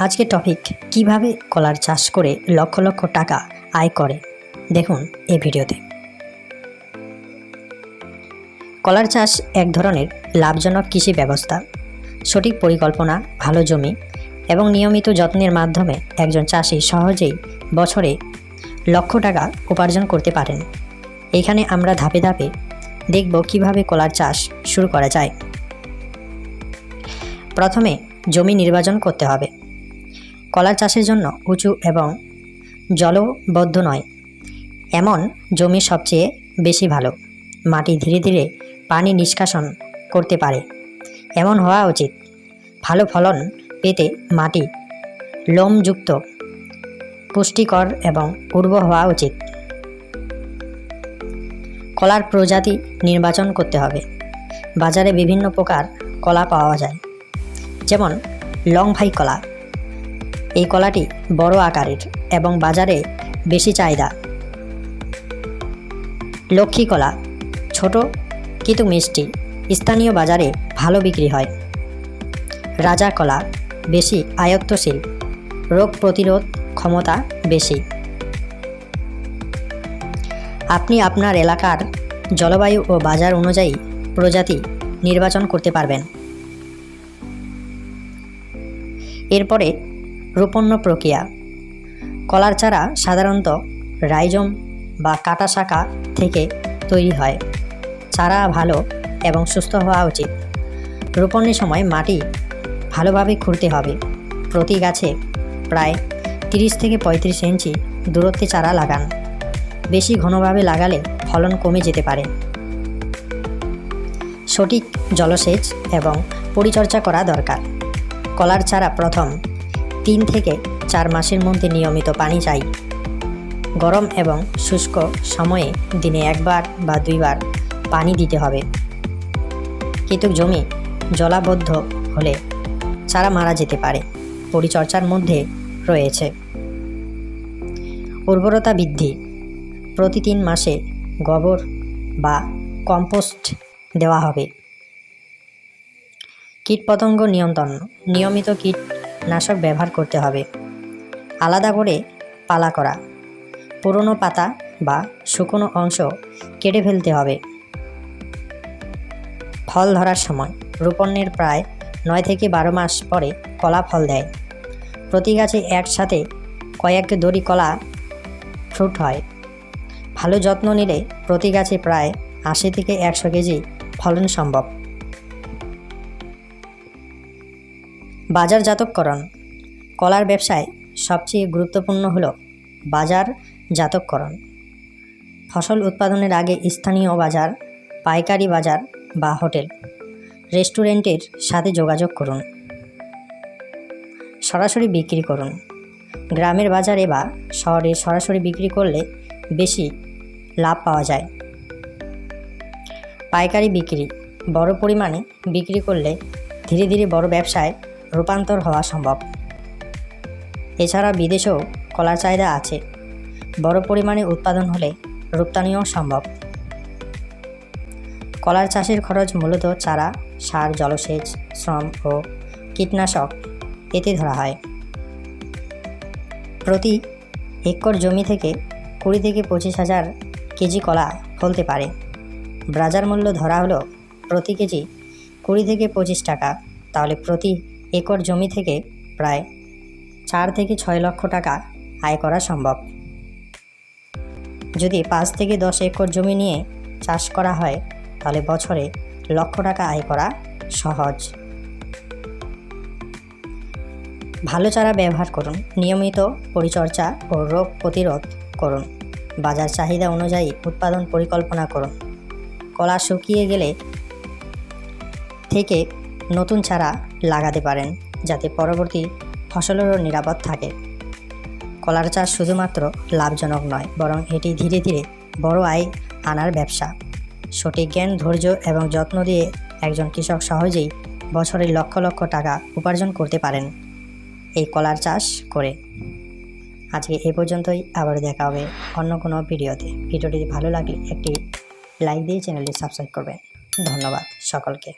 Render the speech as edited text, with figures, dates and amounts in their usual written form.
আজকে টপিক কিভাবে কলার চাষ করে লক্ষ লক্ষ টাকা আয় করে দেখুন এই ভিডিওতে। কলার চাষ এক ধরনের লাভজনক কৃষি ব্যবস্থা। সঠিক পরিকল্পনা, ভালো জমি এবং নিয়মিত যত্নের মাধ্যমে একজন চাষি সহজেই বছরে লক্ষ টাকা উপার্জন করতে পারেন। এখানে আমরা ধাপে ধাপে দেখব কিভাবে কলার চাষ শুরু করা যায়। প্রথমে জমি নির্বাচন করতে হবে। কলার চাষের জন্য উঁচু এবং জলবদ্ধ নয় এমন জমি সবচেয়ে বেশি ভালো। মাটি ধীরে ধীরে পানি নিষ্কাশন করতে পারে এমন হওয়া উচিত। ভালো ফলন পেতে মাটি লোমযুক্ত, পুষ্টিকর এবং উর্বর হওয়া উচিত। কলার প্রজাতি নির্বাচন করতে হবে। বাজারে বিভিন্ন প্রকার কলা পাওয়া যায়, যেমন লং ভাই কলা। এই কলাটি বড় আকারের এবং বাজারে বেশি চাহিদা। লক্ষ্মী কলা ছোট কিন্তু মিষ্টি, স্থানীয় বাজারে ভালো বিক্রি হয়। রাজা কলা বেশি আয়ত্তশীল, রোগ প্রতিরোধ ক্ষমতা বেশি। আপনি আপনার এলাকার জলবায়ু ও বাজার অনুযায়ী প্রজাতি নির্বাচন করতে পারবেন। এরপরে রোপণ প্রক্রিয়া। কলার চারা সাধারণত রাইজোম বা কাটা শাখা থেকে তৈরি হয়। চারা ভালো এবং সুস্থ হওয়া উচিত। রোপণের সময় মাটি ভালোভাবে খুঁড়তে হবে। প্রতি গাছে প্রায় 30 থেকে 35 ইঞ্চি দূরত্বে চারা লাগান। বেশি ঘনভাবে লাগালে ফলন কমে যেতে পারে। সঠিক জলসেচ এবং পরিচর্যা করা দরকার। কলার চারা প্রথম 3 থেকে 4 মাসের মধ্যে নিয়মিত পানি চাই। গরম এবং শুষ্ক সময়ে দিনে 1 বার বা 2 বার পানি দিতে হবে। কিন্তু জমি জলাবদ্ধ হলে চারা মারা যেতে পারে। পরিচর্যার মধ্যে রয়েছে উর্বরতা বৃদ্ধি। প্রতি 3 মাসে গোবর বা কম্পোস্ট দেওয়া হবে। কীটপতঙ্গ নিয়ন্ত্রণ। নিয়মিত কীটনাশক ব্যবহার করতে হবে। আলাদা করে পালা করা। পুরনো পাতা বা শুকনো অংশ কেটে ফেলতে হবে। ফল ধরার সময়। রোপণের প্রায় 9 থেকে 12 মাস পরে কলা ফল দেয়। প্রতি গাছে একসাথে কয়েক দড়ি কলা ফ্রুট হয়। ভালো যত্ন নিলে প্রতি গাছে প্রায় 80 থেকে 100 কেজি ফলন সম্ভব। বাজারজাতকরণ। কলার ব্যবসায় সবচেয়ে গুরুত্বপূর্ণ হল বাজারজাতকরণ। ফসল উৎপাদনের আগে স্থানীয় বাজার, পাইকারি বাজার বা হোটেল, রেস্টুরেন্টের সাথে যোগাযোগ করুন। সরাসরি বিক্রি করুন। গ্রামের বাজারে বা শহরে সরাসরি বিক্রি করলে বেশি লাভ পাওয়া যায়। পাইকারি বিক্রি। বড় পরিমাণে বিক্রি করলে ধীরে ধীরে বড় ব্যবসায় রূপান্তর হওয়া সম্ভব। এছাড়া বিদেশেও কলার চাহিদা আছে। বড় পরিমাণে উৎপাদন হলে রপ্তানিও সম্ভব। কলার চাষের খরচ মূলত চারা, সার, জলসেচ, শ্রম ও কীটনাশক এতে ধরা হয়। প্রতি একর জমি থেকে 20 থেকে 25 হাজার কেজি কলা ফলতে পারে। বাজার মূল্য ধরা হলো প্রতি কেজি 20 থেকে 25 টাকা। তাহলে প্রতি একর জমি থেকে প্রায় 4 থেকে 6 লক্ষ টাকা আয় করা সম্ভব। যদি 5 থেকে 10 একর জমি নিয়ে চাষ করা হয় তাহলে বছরে লক্ষ টাকা আয় করা সহজ। ভালো চারা ব্যবহার করুন। নিয়মিত পরিচর্যা ও রোগ প্রতিরোধ করুন। বাজার চাহিদা অনুযায়ী উৎপাদন পরিকল্পনা করুন। কলা শুকিয়ে গেলে থেকে নতুন চারা লাগাতে পারেন, যাতে পরবর্তী ফসলেরও নিরাপদ থাকে। কলার চাষ শুধুমাত্র লাভজনক নয়, বরং এটি ধীরে ধীরে বড় আয় আনার ব্যবসা। সঠিক জ্ঞান, ধৈর্য এবং যত্ন দিয়ে একজন কৃষক সহজেই বছরে লক্ষ লক্ষ টাকা উপার্জন করতে পারেন এই কলার চাষ করে। আজকে এ পর্যন্তই। আবার দেখা হবে অন্য কোনো ভিডিওতে। ভিডিওটি ভালো লাগলে একটি লাইক দিয়ে চ্যানেলটি সাবস্ক্রাইব করবেন। ধন্যবাদ সকলকে।